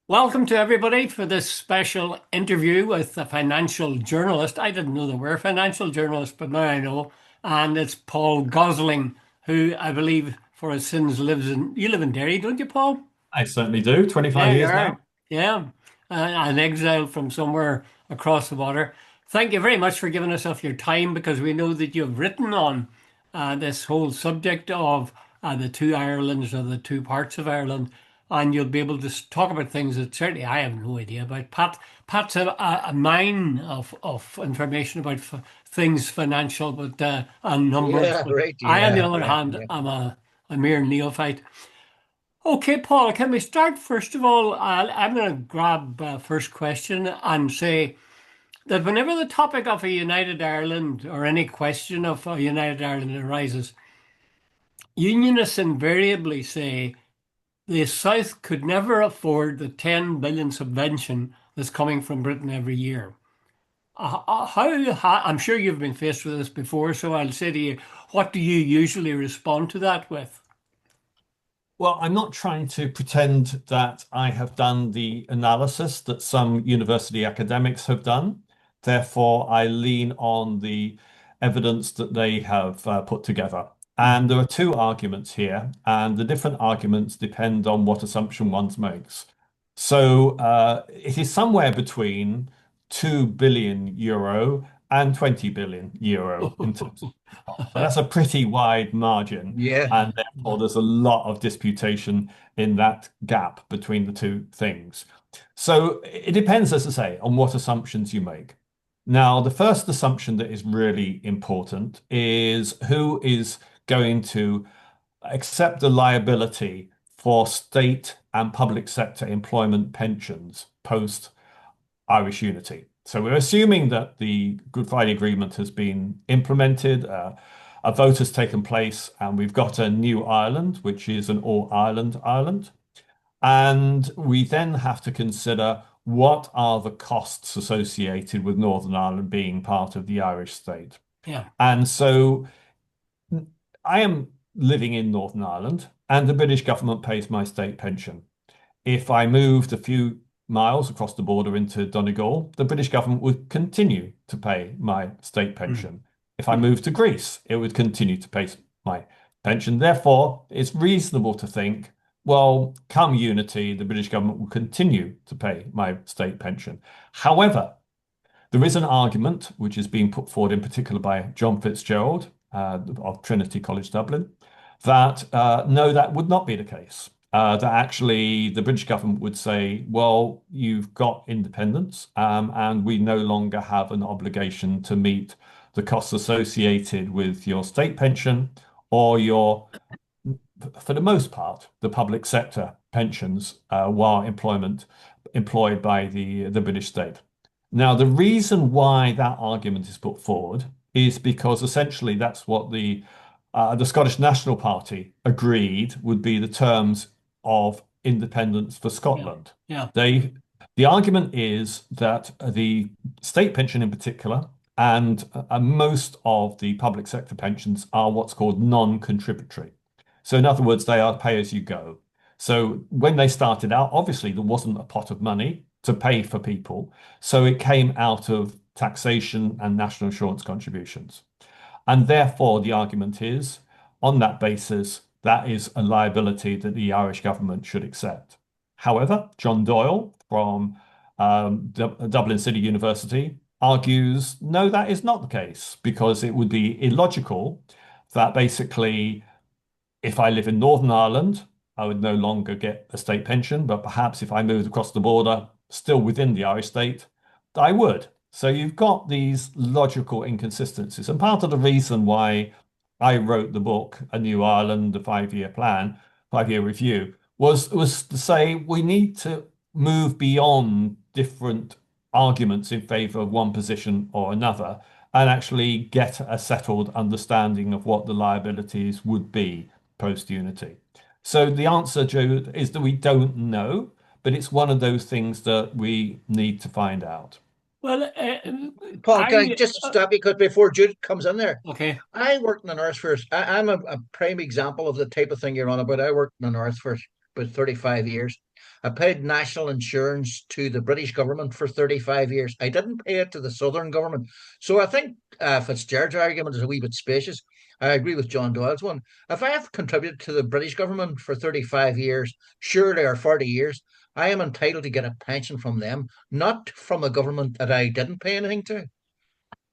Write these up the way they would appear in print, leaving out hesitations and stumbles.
Welcome to everybody for this special interview with a financial journalist. I didn't know there were financial journalists, but now I know. And it's Paul Gosling, who I believe for his sins you live in Derry, don't you, Paul? I certainly do. 25 Yeah, you years now. are. Yeah. An exile from somewhere across the water. Thank you very much for giving us of your time because we know that you've written on this whole subject of the two Irelands or the two parts of Ireland, and you'll be able to talk about things that certainly I have no idea about. Pat's a mine of information about things financial, but and numbers. Yeah, But right. I, on the Yeah, other yeah, hand, yeah. am a mere neophyte. Okay, Paul, can we start first of all? I'm going to grab first question and say that whenever the topic of a united Ireland or any question of a united Ireland arises, unionists invariably say the South could never afford the 10 billion subvention that's coming from Britain every year. I'm sure you've been faced with this before, so I'll say to you, what do you usually respond to that with? Well, I'm not trying to pretend that I have done the analysis that some university academics have done. Therefore, I lean on the evidence that they have put together. And there are two arguments here, and the different arguments depend on what assumption one makes. So it is somewhere between 2 billion euro and 20 billion euro in terms of cost. So that's a pretty wide margin. Yeah. And therefore, there's a lot of disputation in that gap between the two things. So it depends, as I say, on what assumptions you make. Now, the first assumption that is really important is who is going to accept the liability for state and public sector employment pensions post Irish unity. So we're assuming that the Good Friday Agreement has been implemented, a vote has taken place, and we've got a new Ireland, which is an all Ireland Ireland. And we then have to consider what are the costs associated with Northern Ireland being part of the Irish state. Yeah, And so I am living in Northern Ireland, and the British government pays my state pension. If I moved a few miles across the border into Donegal, the British government would continue to pay my state mm, pension. If I moved to Greece, it would continue to pay my pension. Therefore, it's reasonable to think, well, come unity, the British government will continue to pay my state pension. However, there is an argument which is being put forward in particular by John Fitzgerald of Trinity College Dublin that no, that would not be the case. That actually the British government would say, well, you've got independence, and we no longer have an obligation to meet the costs associated with your state pension or your, for the most part, the public sector pensions while employed by the British state. Now, the reason why that argument is put forward is because essentially that's what the Scottish National Party agreed would be the terms of independence for yeah, Scotland. yeah, They, the argument is that the state pension in particular and most of the public sector pensions are what's called non-contributory. So in other words, they are pay as you go. So when they started out, obviously there wasn't a pot of money to pay for people. So it came out of taxation and national insurance contributions. And therefore, the argument is on that basis, that is a liability that the Irish government should accept. However, John Doyle from Dublin City University argues no, that is not the case because it would be illogical that basically if I live in Northern Ireland, I would no longer get a state pension, but perhaps if I moved across the border, still within the Irish state, I would. So you've got these logical inconsistencies. And part of the reason why I wrote the book, A New Ireland, a 5-year plan, 5-year review, was to say we need to move beyond different arguments in favor of one position or another and actually get a settled understanding of what the liabilities would be post-unity. So the answer, Joe, is that we don't know, but it's one of those things that we need to find out. Well, Paul, can I I just stop you because before Jude comes in there, okay. I worked in the North First. I'm a prime example of the type of thing you're on about. I worked in the North First about 35 years. I paid national insurance to the British government for 35 years. I didn't pay it to the Southern government. So I think Fitzgerald's argument is a wee bit spacious. I agree with John Doyle's one. If I have contributed to the British government for 35 years, surely, or 40 years, I am entitled to get a pension from them, not from a government that I didn't pay anything to.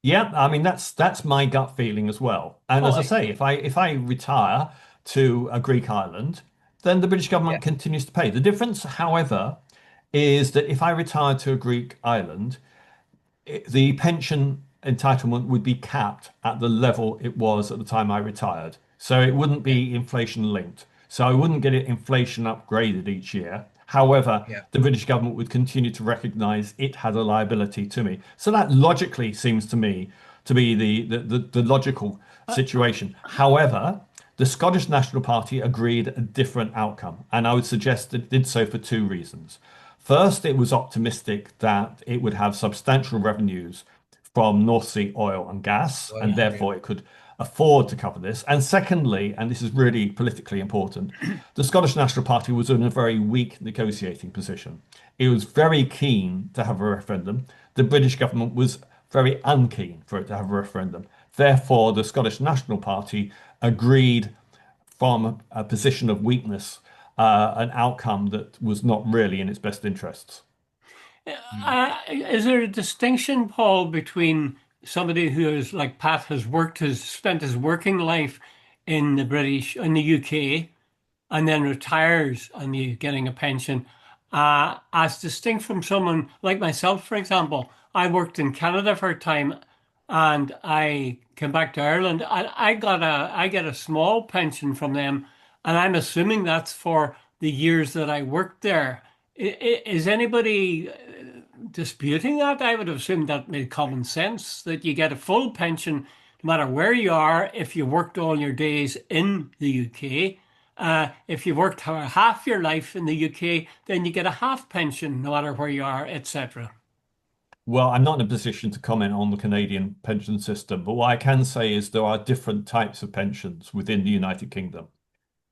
Yeah, I mean that's my gut feeling as well. And Oh, as I say, if I retire to a Greek island, then the British Yeah, government continues to pay. The difference, however, is that if I retire to a Greek island, the pension entitlement would be capped at the level it was at the time I retired. So it wouldn't yeah, be inflation linked. So I wouldn't get it inflation upgraded each year. However, yeah. the British government would continue to recognize it had a liability to me. So that logically seems to me to be the logical uh, situation. However, the Scottish National Party agreed a different outcome, and I would suggest it did so for two reasons. First, it was optimistic that it would have substantial revenues from North Sea oil and gas, Well, and yeah. yeah, therefore it could afford to cover this. And secondly, and this is really politically important, the Scottish National Party was in a very weak negotiating position. It was very keen to have a referendum. The British government was very unkeen for it to have a referendum. Therefore, the Scottish National Party agreed from a position of weakness, an outcome that was not really in its best interests. mm, Is there a distinction, Paul, between somebody who is like Pat has spent his working life in the UK, and then retires and you getting a pension, as distinct from someone like myself, for example? I worked in Canada for a time, and I came back to Ireland, and I get a small pension from them, and I'm assuming that's for the years that I worked there. Is anybody disputing that? I would have assumed that made common sense that you get a full pension no matter where you are if you worked all your days in the UK. If you've worked half your life in the UK, then you get a half pension no matter where you are, etc. Well, I'm not in a position to comment on the Canadian pension system, but what I can say is there are different types of pensions within the United Kingdom.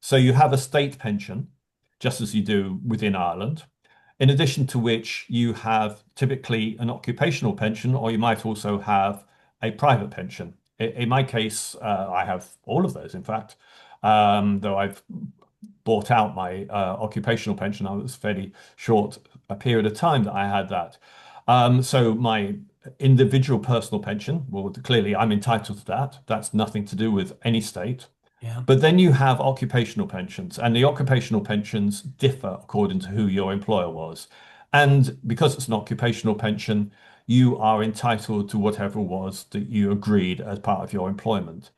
So you have a state pension, just as you do within Ireland, in addition to which you have typically an occupational pension, or you might also have a private pension. In my case, I have all of those, in fact, though I've bought out my occupational pension. I was fairly short a period of time that I had that. So my individual personal pension, well, clearly I'm entitled to that. That's nothing to do with any state. Yeah, But then you have occupational pensions, and the occupational pensions differ according to who your employer was. And because it's an occupational pension, you are entitled to whatever it was that you agreed as part of your employment.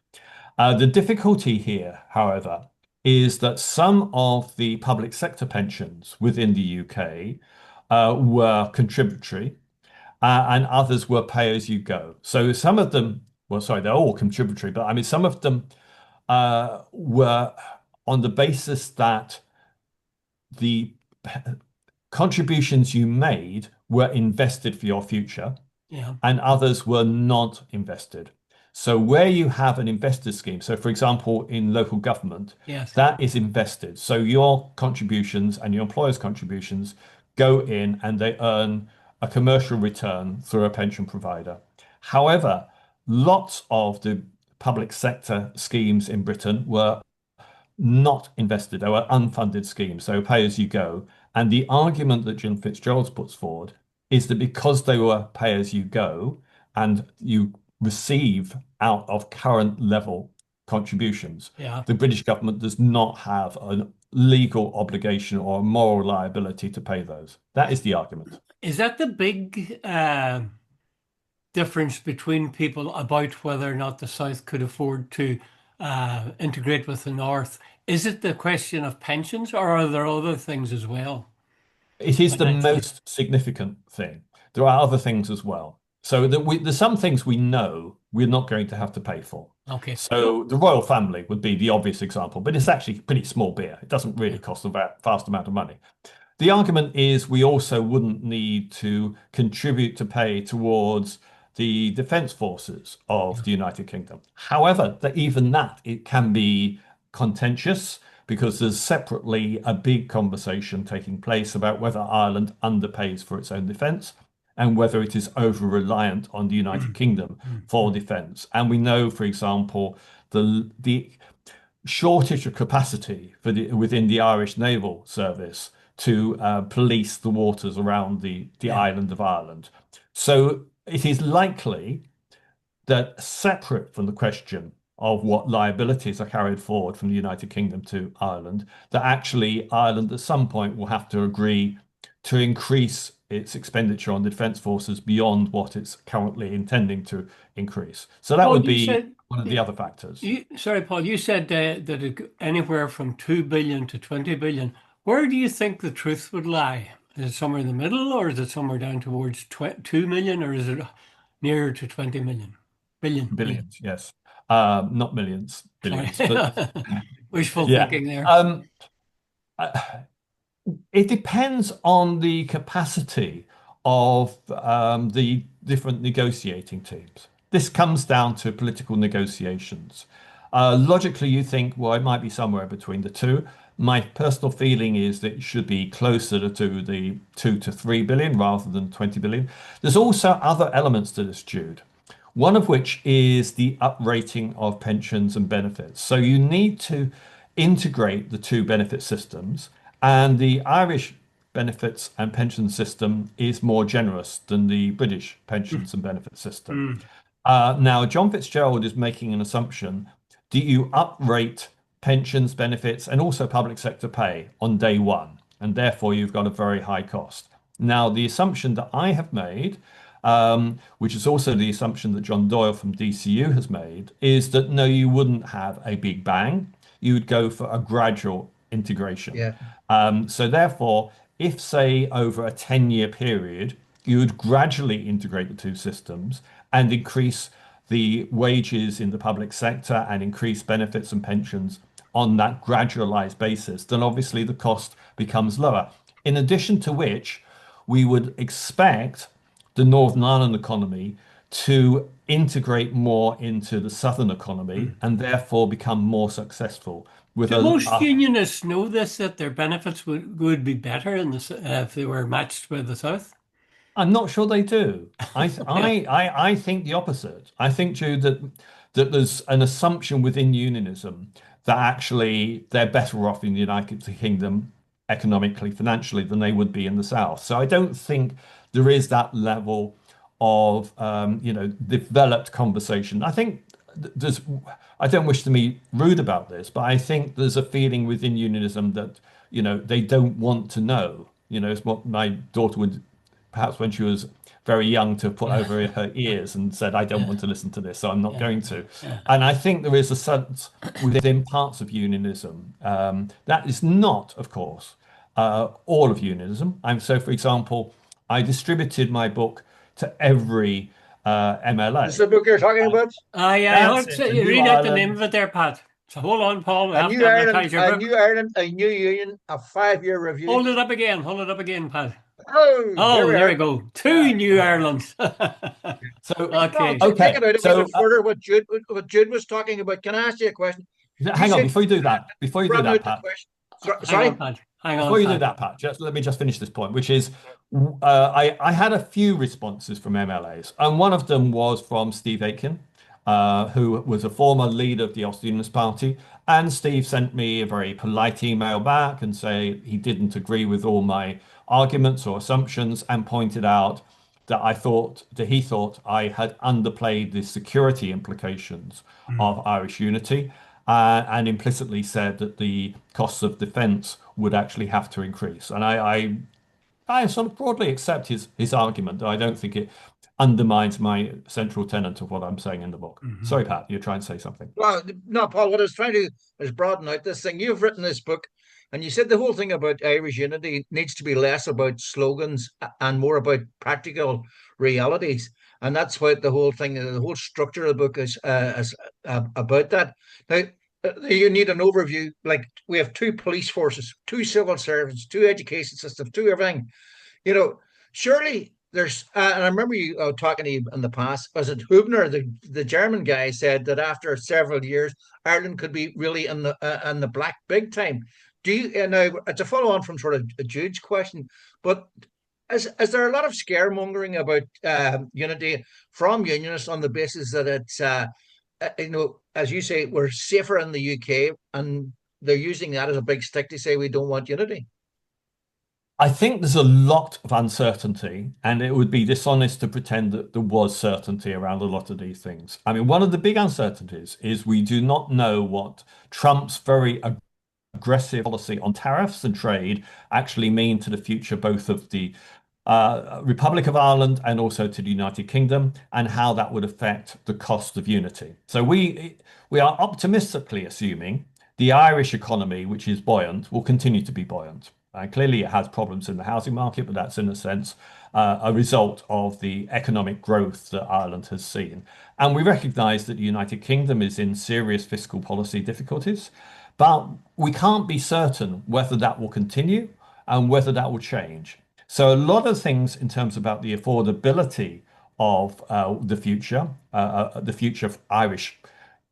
The difficulty here, however, is that some of the public sector pensions within the UK were contributory, and others were pay as you go. So some of them, well, sorry, they're all contributory, but I mean, some of them were on the basis that the contributions you made were invested for your future, yeah, and others were not invested. So where you have an investor scheme, so for example, in local government, yes, that is invested. So your contributions and your employer's contributions go in and they earn a commercial return through a pension provider. However, lots of the public sector schemes in Britain were not invested. They were unfunded schemes, so pay as you go. And the argument that Jim Fitzgerald puts forward is that because they were pay as you go and you receive out of current level contributions, yeah. the British government does not have a legal obligation or a moral liability to pay those. That is the argument. Is that the big difference between people about whether or not the South could afford to integrate with the North? Is it the question of pensions, or are there other things as well, It is the financially? most significant thing. There are other things as well. So there's some things we know we're not going to have to pay for. Okay. So the royal family would be the obvious example, but it's actually pretty small beer. It doesn't Yeah. really cost a vast amount of money. The argument is we also wouldn't need to contribute to pay towards the defence forces of Yeah. the United Kingdom. However, that even that it can be contentious because there's separately a big conversation taking place about whether Ireland underpays for its own defence and whether it is over-reliant on the United Kingdom for defence. And we know, for example, the shortage of capacity within the Irish Naval Service to police the waters around the Yeah. island of Ireland. So it is likely that separate from the question of what liabilities are carried forward from the United Kingdom to Ireland, that actually Ireland at some point will have to agree to increase its expenditure on the defence forces beyond what it's currently intending to increase. So that Paul, would you be said, one of the other factors. sorry, Paul, you said that anywhere from 2 billion to 20 billion. Where do you think the truth would lie? Is it somewhere in the middle, or is it somewhere down towards 2 million, or is it nearer to 20 million? Billion. Billions, yes. Not millions, Sorry. billions. But Wishful yeah. thinking there. It depends on the capacity of the different negotiating teams. This comes down to political negotiations. Logically, you think, well, it might be somewhere between the two. My personal feeling is that it should be closer to the 2 to 3 billion rather than 20 billion. There's also other elements to this, Jude. One of which is the uprating of pensions and benefits. So you need to integrate the two benefit systems, and the Irish benefits and pension system is more generous than the British pensions and benefit system. Mm. Now, John Fitzgerald is making an assumption. Do you uprate pensions, benefits, and also public sector pay on day one? And therefore, you've got a very high cost. Now, the assumption that I have made, which is also the assumption that John Doyle from DCU has made, is that no, you wouldn't have a big bang. You would go for a gradual integration. Yeah. So therefore, if say over a 10-year period, you would gradually integrate the two systems and increase the wages in the public sector and increase benefits and pensions on that gradualized basis, then obviously the cost becomes lower. In addition to which, we would expect the Northern Ireland economy to integrate more into the Southern economy and therefore become more successful with Do most unionists know this, that their benefits would be better if they were matched with the South? I'm not sure they do. Yeah. I think the opposite. I think, Jude, that there's an assumption within unionism that actually they're better off in the United Kingdom economically, financially than they would be in the South. So I don't think there is that level of developed conversation. I think there's. I don't wish to be rude about this, but I think there's a feeling within unionism that they don't want to know. It's what my daughter would perhaps when she was very young to put over her ears and said, I don't want to listen to this, so I'm not going to. Yeah. And I think there is a sense within parts of unionism that is not, of course, all of unionism. So, for example, I distributed my book to every This is MLA. the book you're talking about? I That's heard it, the you New read out the name of Ireland. it there, Pat. So hold on, Paul. We A have to new Ireland, advertise your a book. new Ireland, a new union, a 5-year review. Hold it up again. Hold it up again, Pat. Oh, there Oh, we there we are. go. Two new Irelands. So, No, Okay. take okay, it out a wee so bit further. What Jude was talking about. Can I ask you a question? You hang on, said before you do that, run out the Pat. question. Hang on, Sorry. Pat. Hang on, Before you do Pat. that, Pat, let me just finish this point, which is I had a few responses from MLAs, and one of them was from Steve Aitken, who was a former leader of the Ulster Unionist Party. And Steve sent me a very polite email back and say he didn't agree with all my arguments or assumptions and pointed out that he thought I had underplayed the security implications Mm. of Irish unity, and implicitly said that the costs of defence would actually have to increase. And I sort of broadly accept his argument, though I don't think it undermines my central tenet of what I'm saying in the book. Mhm. Sorry, Pat, you're trying to say something. Well, no, Paul, what I was trying to do is broaden out this thing. You've written this book, and you said the whole thing about Irish unity needs to be less about slogans and more about practical realities. And that's what the whole thing, the whole structure of the book is about that. Now, you need an overview. Like we have two police forces, two civil servants, two education systems, two everything. You know, surely and I remember you talking to you in the past. Was it Hubner, the German guy, said that after several years, Ireland could be really in the black big time. Do you? And now it's a follow on from sort of a Jude's question, but is there a lot of scaremongering about unity from unionists on the basis that it's as you say, we're safer in the UK, and they're using that as a big stick to say we don't want unity. I think there's a lot of uncertainty, and it would be dishonest to pretend that there was certainty around a lot of these things. I mean, one of the big uncertainties is we do not know what Trump's very aggressive policy on tariffs and trade actually mean to the future, both of the Republic of Ireland and also to the United Kingdom, and how that would affect the cost of unity. So we are optimistically assuming the Irish economy, which is buoyant, will continue to be buoyant. Clearly, it has problems in the housing market, but that's in a sense a result of the economic growth that Ireland has seen. And we recognise that the United Kingdom is in serious fiscal policy difficulties, but we can't be certain whether that will continue and whether that will change. So a lot of things in terms about the affordability of the future of Irish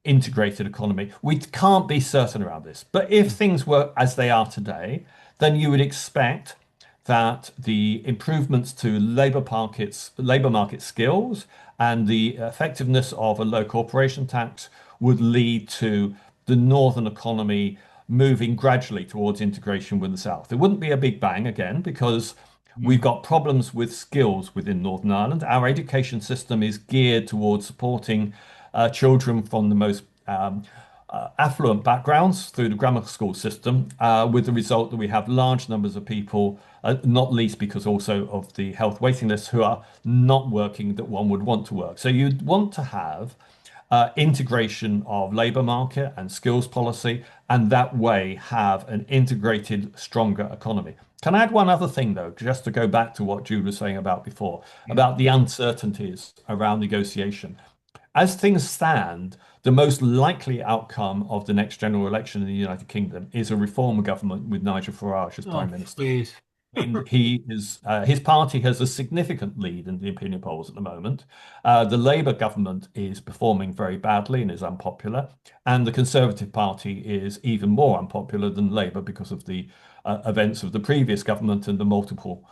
integrated economy, we can't be certain around this. But if things were as they are today, then you would expect that the improvements to labour market skills and the effectiveness of a low corporation tax would lead to the northern economy moving gradually towards integration with the south. It wouldn't be a big bang again because we've got problems with skills within Northern Ireland. Our education system is geared towards supporting children from the most affluent backgrounds through the grammar school system, with the result that we have large numbers of people, not least because also of the health waiting lists, who are not working that one would want to work. So you'd want to have integration of labour market and skills policy, and that way have an integrated, stronger economy. Can I add one other thing, though, just to go back to what Jude was saying about before, Yeah. about the uncertainties around negotiation? As things stand, the most likely outcome of the next general election in the United Kingdom is a reform government with Nigel Farage as Oh, Prime Minister. please. Mean, his party has a significant lead in the opinion polls at the moment. The Labour government is performing very badly and is unpopular, and the Conservative Party is even more unpopular than Labour because of the events of the previous government and the multiple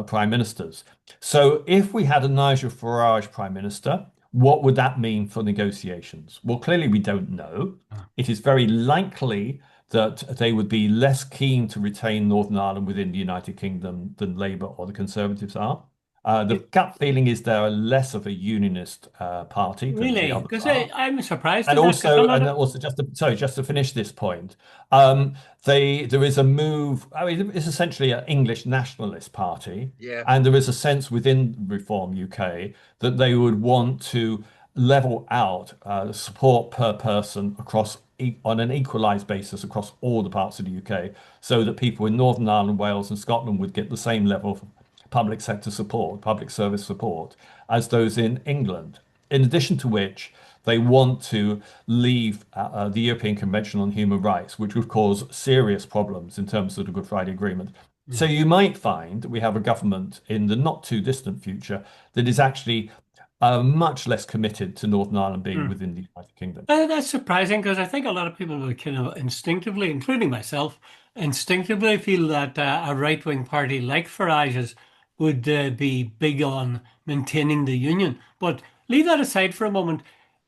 prime ministers. So, if we had a Nigel Farage prime minister, what would that mean for negotiations? Well, clearly we don't know. It is very likely that they would be less keen to retain Northern Ireland within the United Kingdom than Labour or the Conservatives are. The gut feeling is they're less of a unionist party than the Really? others Because are. I'm surprised And at that because a also, lot and of. also, just to finish this point, um, there is a move. I mean, it's essentially an English nationalist party, Yeah. and there is a sense within Reform UK that they would want to level out support per person on an equalised basis across all the parts of the UK, so that people in Northern Ireland, Wales, and Scotland would get the same level of public sector support, public service support, as those in England. In addition to which, they want to leave the European Convention on Human Rights, which would cause serious problems in terms of the Good Friday Agreement. So you might find that we have a government in the not too distant future that is actually much less committed to Northern Ireland being Mm. within the United Kingdom. That's surprising because I think a lot of people would kind of instinctively, including myself, instinctively feel that a right-wing party like Farage's would be big on maintaining the union. But leave that aside for a moment.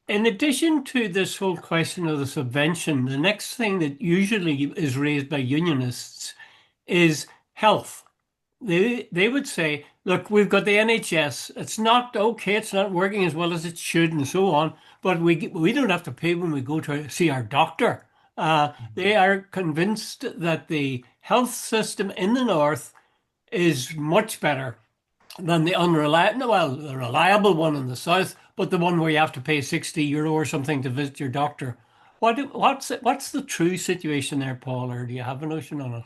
In addition to this whole question of the subvention, the next thing that usually is raised by unionists is health. They would say, look, we've got the NHS. It's not okay. It's not working as well as it should, and so on. But we don't have to pay when we go to see our doctor. They are convinced that the health system in the north is much better than the unreliable, well, the reliable one in the south, but the one where you have to pay €60 or something to visit your doctor. What's the true situation there, Paul, or do you have a notion on it?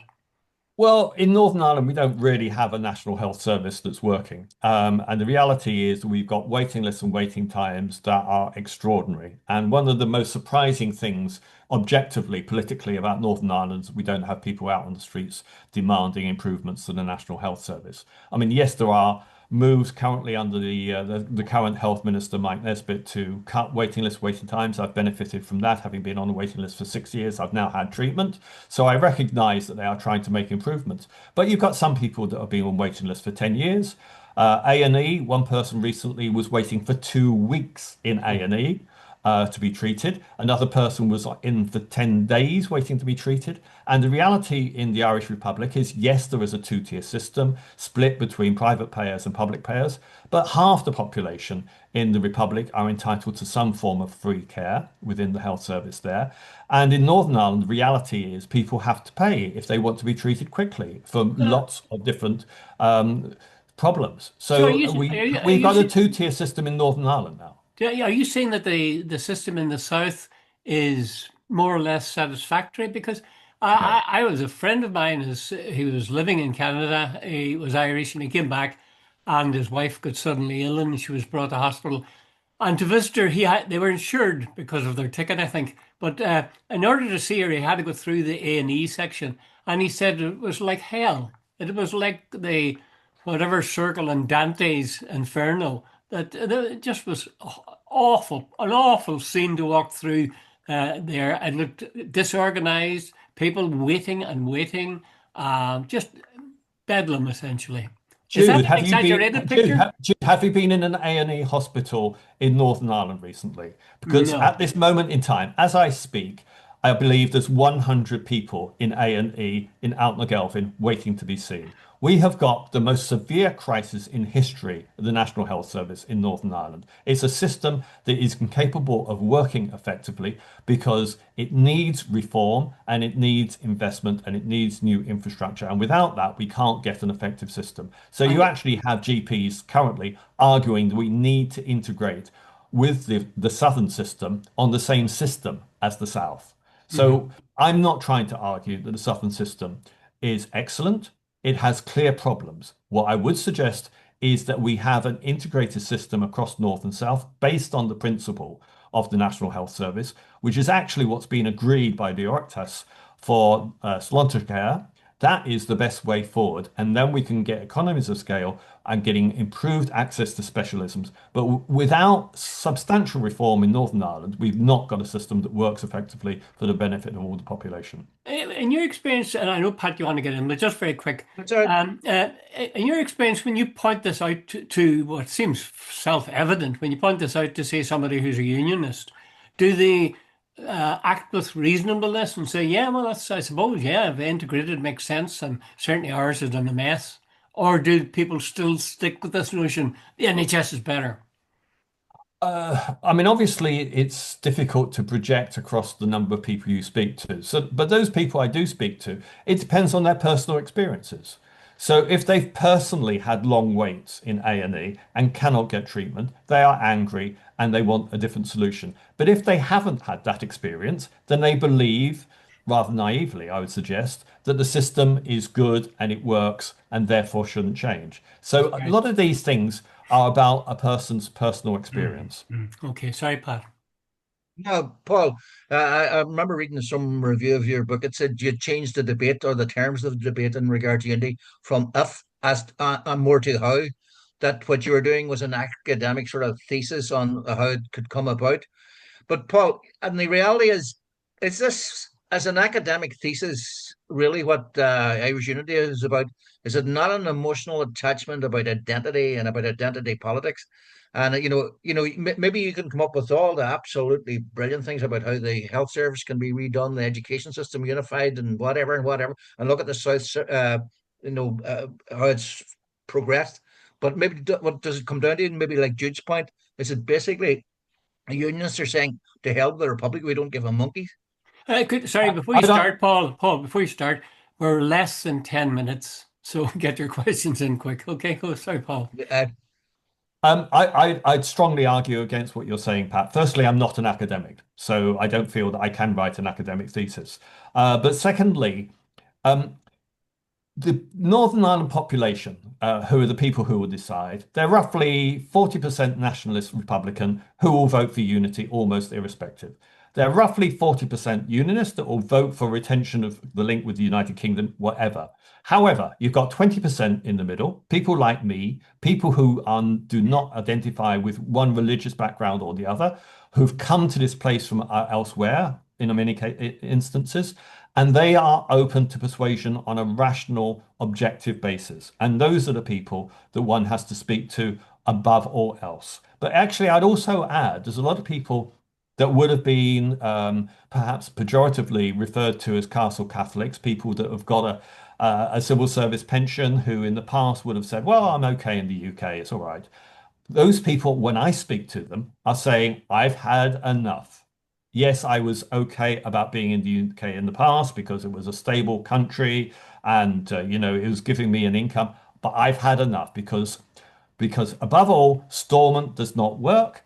Well, in Northern Ireland, we don't really have a national health service that's working. And the reality is we've got waiting lists and waiting times that are extraordinary. And one of the most surprising things, objectively, politically, about Northern Ireland is we don't have people out on the streets demanding improvements to the National Health Service. I mean, yes, there are moves currently under the current health minister, Mike Nesbitt, to cut waiting times. I've benefited from that, having been on the waiting list for 6 years. I've now had treatment. So I recognize that they are trying to make improvements. But you've got some people that have been on waiting lists for 10 years. A&E, one person recently was waiting for 2 weeks in A&E to be treated. Another person was in for 10 days waiting to be treated. And the reality in the Irish Republic is, yes, there is a two-tier system split between private payers and public payers, but half the population in the Republic are entitled to some form of free care within the health service there. And in Northern Ireland, the reality is people have to pay if they want to be treated quickly for Uh, lots of different problems. so So are we've you got a two-tier system in Northern Ireland now. are you saying that the system in the south is more or less satisfactory? Because No. I was a friend of mine he was living in Canada. He was Irish and he came back, and his wife got suddenly ill and she was brought to hospital. And to visit her, they were insured because of their ticket, I think. But in order to see her, he had to go through the A&E section, and he said it was like hell. It was like the whatever circle in Dante's Inferno. That it just was awful, an awful scene to walk through there. It looked disorganized, people waiting and waiting, just bedlam essentially. Is that Jude, an exaggerated picture? Jude, have you been in an A&E hospital in Northern Ireland recently? Because at No. this moment in time, as I speak, I believe there's 100 people in A&E in Outnagelvin waiting to be seen. We have got the most severe crisis in history of the National Health Service in Northern Ireland. It's a system that is incapable of working effectively because it needs reform and it needs investment and it needs new infrastructure. And without that, we can't get an effective system. So you And actually have GPs currently arguing that we need to integrate with the southern system on the same system as the south. mhm. So I'm not trying to argue that the southern system is excellent. It has clear problems. What I would suggest is that we have an integrated system across North and South based on the principle of the National Health Service, which is actually what's been agreed by the Oireachtas for Sláintecare. That is the best way forward. And then we can get economies of scale and getting improved access to specialisms. But without substantial reform in Northern Ireland, we've not got a system that works effectively for the benefit of all the population. In your experience, and I know Pat, you want to get in, but just very quick. That's all right. In your experience, when you point this out to what seems self-evident, when you point this out to say somebody who's a unionist, do they act with reasonableness and say, "Yeah, well, that's I suppose, yeah, if integrated makes sense, and certainly ours is in a mess," or do people still stick with this notion the NHS is better? I mean, obviously, it's difficult to project across the number of people you speak to. So, but those people I do speak to, it depends on their personal experiences. So, if they've personally had long waits in A&E and cannot get treatment, they are angry and they want a different solution. But if they haven't had that experience, then they believe, rather naively, I would suggest, that the system is good and it works and therefore shouldn't change. So, a Right. lot of these things are about a person's personal Mm, experience. Okay, sorry, Pat. No, Paul, I remember reading some review of your book. It said you changed the debate or the terms of the debate in regard to unity from if as and more to how. That what you were doing was an academic sort of thesis on how it could come about. But Paul, and the reality is this as an academic thesis really what Irish Unity is about? Is it not an emotional attachment about identity and about identity politics? And maybe you can come up with all the absolutely brilliant things about how the health service can be redone, the education system unified, and whatever. And look at the South, how it's progressed. But maybe what does it come down to? Maybe like Jude's point, is it basically the unionists are saying to hell with the Republic, we don't give a monkey. Sorry, before you I don't. start, Paul, before you start, we're less than 10 minutes, so get your questions in quick. Okay, go. Sorry, Paul. Uh, I'd strongly argue against what you're saying, Pat. Firstly, I'm not an academic, so I don't feel that I can write an academic thesis. But secondly, um, the Northern Ireland population, who are the people who will decide, they're roughly 40% nationalist Republican who will vote for unity almost irrespective. They're roughly 40% unionists that will vote for retention of the link with the United Kingdom, whatever. However, you've got 20% in the middle, people like me, people who do not identify with one religious background or the other, who've come to this place from elsewhere in many instances, and they are open to persuasion on a rational, objective basis. And those are the people that one has to speak to above all else. But actually, I'd also add there's a lot of people that would have been perhaps pejoratively referred to as castle Catholics, people that have got a civil service pension who in the past would have said, well, I'm okay in the UK, it's all right. Those people, when I speak to them, are saying, I've had enough. Yes, I was okay about being in the UK in the past because it was a stable country and it was giving me an income, but I've had enough because above all, Stormont does not work.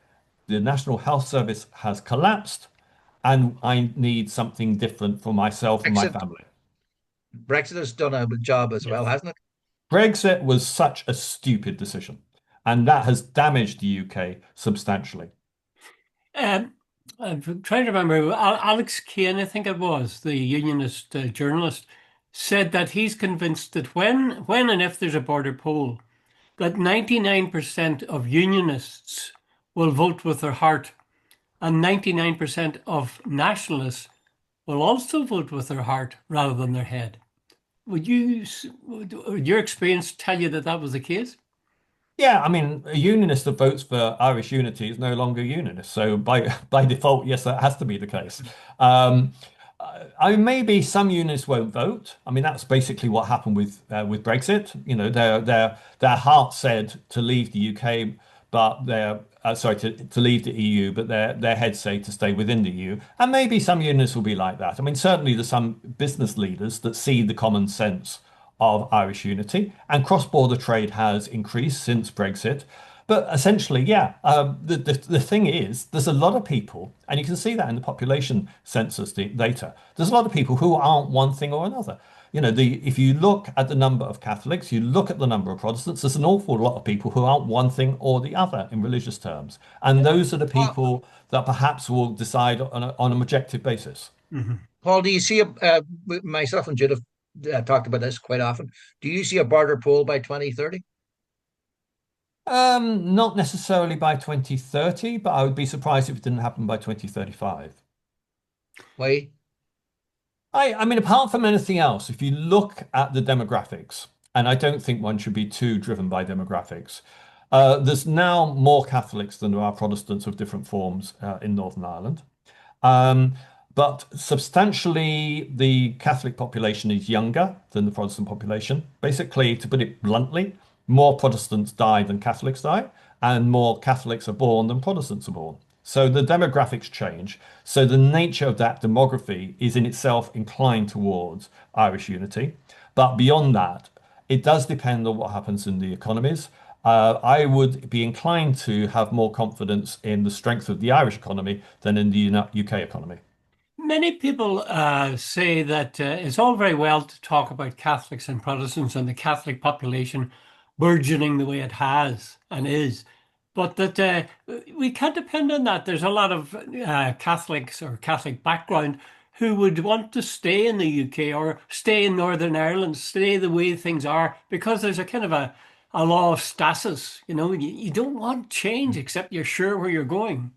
The National Health Service has collapsed, and I need something different for myself and my Brexit, family. Brexit has done a job as well, Yes. hasn't it? Brexit was such a stupid decision, and that has damaged the UK substantially. Um, I'm trying to remember. Alex Kane, I think it was, the unionist journalist, said that he's convinced that when and if there's a border poll, that 99% of unionists will vote with their heart, and 99% of nationalists will also vote with their heart rather than their head. Would your experience tell you that that was the case? Yeah, I mean, a unionist that votes for Irish unity is no longer a unionist. So by default, yes, that has to be the case. Um, maybe some unionists won't vote. I mean, that's basically what happened with Brexit. You know, their heart said to leave the UK, but their sorry to leave the EU, but their heads say to stay within the EU. And maybe some unionists will be like that. I mean, certainly there's some business leaders that see the common sense of Irish unity, and cross-border trade has increased since Brexit. But essentially, yeah, the thing is, there's a lot of people, and you can see that in the population census data. There's a lot of people who aren't one thing or another. You know, if you look at the number of Catholics, you look at the number of Protestants, there's an awful lot of people who aren't one thing or the other in religious terms. And those are the Paul, people that perhaps will decide on an objective basis. Mhm. Paul, do you see myself and Jude have talked about this quite often. Do you see a border poll by 2030? Not necessarily by 2030, but I would be surprised if it didn't happen by 2035. Why? I mean, apart from anything else, if you look at the demographics, and I don't think one should be too driven by demographics, there's now more Catholics than there are Protestants of different forms in Northern Ireland. Um, but substantially, the Catholic population is younger than the Protestant population. Basically, to put it bluntly, more Protestants die than Catholics die, and more Catholics are born than Protestants are born. So the demographics change. So the nature of that demography is in itself inclined towards Irish unity. But beyond that, it does depend on what happens in the economies. I would be inclined to have more confidence in the strength of the Irish economy than in the UK economy. Many people say that it's all very well to talk about Catholics and Protestants and the Catholic population burgeoning the way it has and is, but that we can't depend on that. There's a lot of Catholics or Catholic background who would want to stay in the UK or stay in Northern Ireland, stay the way things are, because there's a kind of a law of stasis. You don't want change except you're sure where you're going.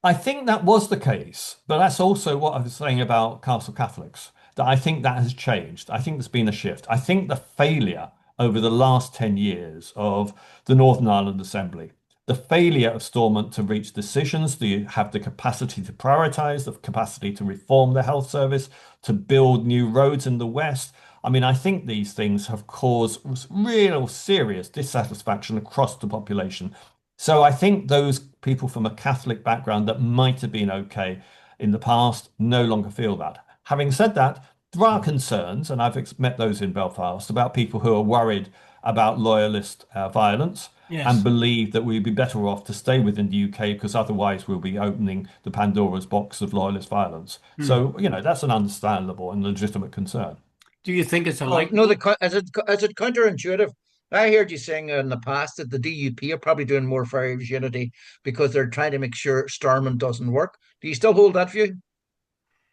I think that was the case, but that's also what I was saying about Castle Catholics, that I think that has changed. I think there's been a shift. I think the failure over the last 10 years of the Northern Ireland Assembly, the failure of Stormont to reach decisions, to have the capacity to prioritise, the capacity to reform the health service, to build new roads in the West. I mean, I think these things have caused real serious dissatisfaction across the population. So I think those people from a Catholic background that might have been okay in the past no longer feel that. Having said that, there are concerns, and I've met those in Belfast, about people who are worried about loyalist violence and Yes. believe that we'd be better off to stay within the UK because otherwise we'll be opening the Pandora's box of loyalist violence. Hmm. So, that's an understandable and legitimate concern. Do you think it's a Paul, no, likely? is it counterintuitive I heard you saying in the past that the DUP are probably doing more for Irish unity because they're trying to make sure Stormont doesn't work. Do you still hold that view?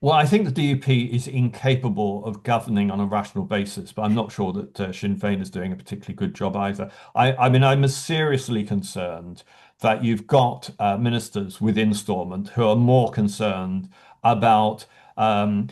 Well, I think the DUP is incapable of governing on a rational basis, but I'm not sure that Sinn Féin is doing a particularly good job either. I mean, I'm seriously concerned that you've got ministers within Stormont who are more concerned about um,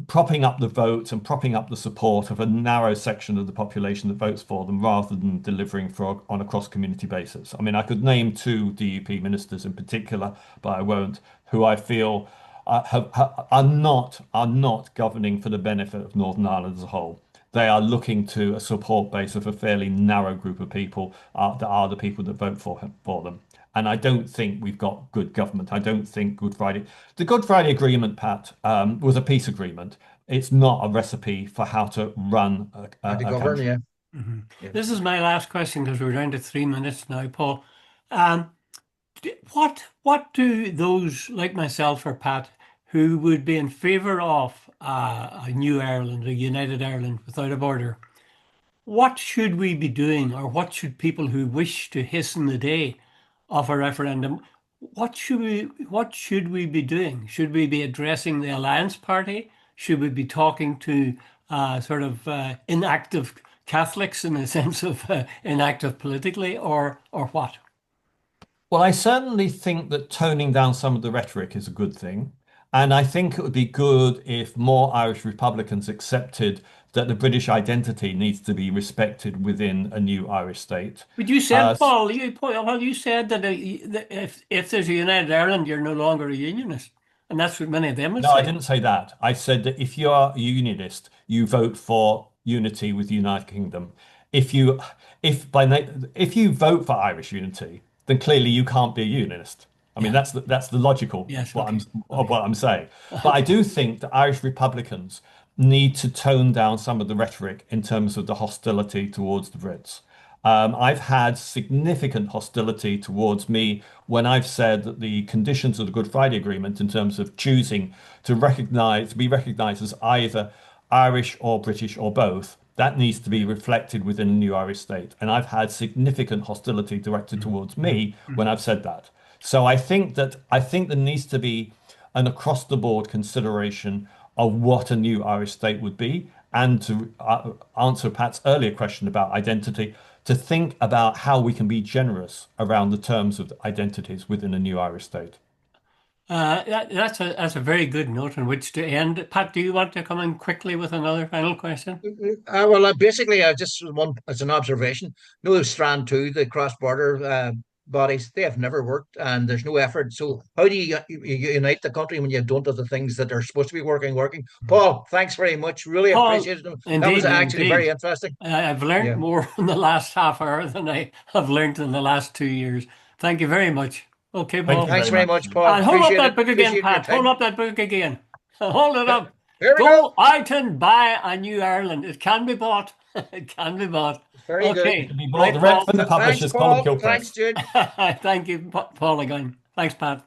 propping up the votes and propping up the support of a narrow section of the population that votes for them rather than delivering for on a cross-community basis. I mean, I could name two DUP ministers in particular, but I won't, who I feel are not governing for the benefit of Northern Ireland as a whole. They are looking to a support base of a fairly narrow group of people that are the people that vote for them. And I don't think we've got good government. I don't think the Good Friday Agreement, Pat, was a peace agreement. It's not a recipe for how to run And to a govern, country. yeah. Mhm. Yeah. This is my last question because we're down to 3 minutes now, Paul. Um, what do those like myself or Pat who would be in favour of a new Ireland, a united Ireland without a border, what should we be doing, or what should people who wish to hasten the day of a referendum, what should we be doing? Should we be addressing the Alliance Party? Should we be talking to sort of inactive Catholics in the sense of inactive politically, or what? Well, I certainly think that toning down some of the rhetoric is a good thing. And I think it would be good if more Irish Republicans accepted that the British identity needs to be respected within a new Irish state. But you said, Uh, Paul, you said that, that if there's a united Ireland, you're no longer a unionist, and that's what many of them would No, I say. didn't say that. I said that if you are a unionist, you vote for unity with the United Kingdom. If you if you vote for Irish unity, then clearly you can't be a unionist. I mean, Yeah. that's the logical Yes. what I'm Okay. of Okay. what I'm saying. But I do think that Irish Republicans need to tone down some of the rhetoric in terms of the hostility towards the Brits. I've had significant hostility towards me when I've said that the conditions of the Good Friday Agreement, in terms of choosing to be recognised as either Irish or British or both, that needs to be reflected within a new Irish state. And I've had significant hostility directed Mhm. towards Mhm. me when Mhm. I've said that. So I think there needs to be an across the board consideration of what a new Irish state would be. And to answer Pat's earlier question about identity, to think about how we can be generous around the terms of identities within a new Irish state. That's a very good note on which to end. Pat, do you want to come in quickly with another final question? Basically, just one as an observation. No, Strand two, the cross-border bodies, they have never worked, and there's no effort. So, how do you unite the country when you don't do the things that are supposed to be working? Paul, thanks very much. Really Paul, appreciate it. That was indeed, actually very indeed. interesting. I've learned Yeah. more in the last half hour than I have learned in the last 2 years. Thank you very much. Okay, Thank you Paul. Thanks very very much. much, Paul. And hold up Appreciate it. that book again, Appreciate your Pat. Hold time. up that book again. Hold it up. Here we go. Go out and buy a new Ireland. It can be bought. It can be bought. Very good. It Okay, can be bought right, direct Paul. from the Thanks, publishers, Colin Paul. Kill Thanks, Press. Jude. Thank you, Paul, again. Thanks, Pat.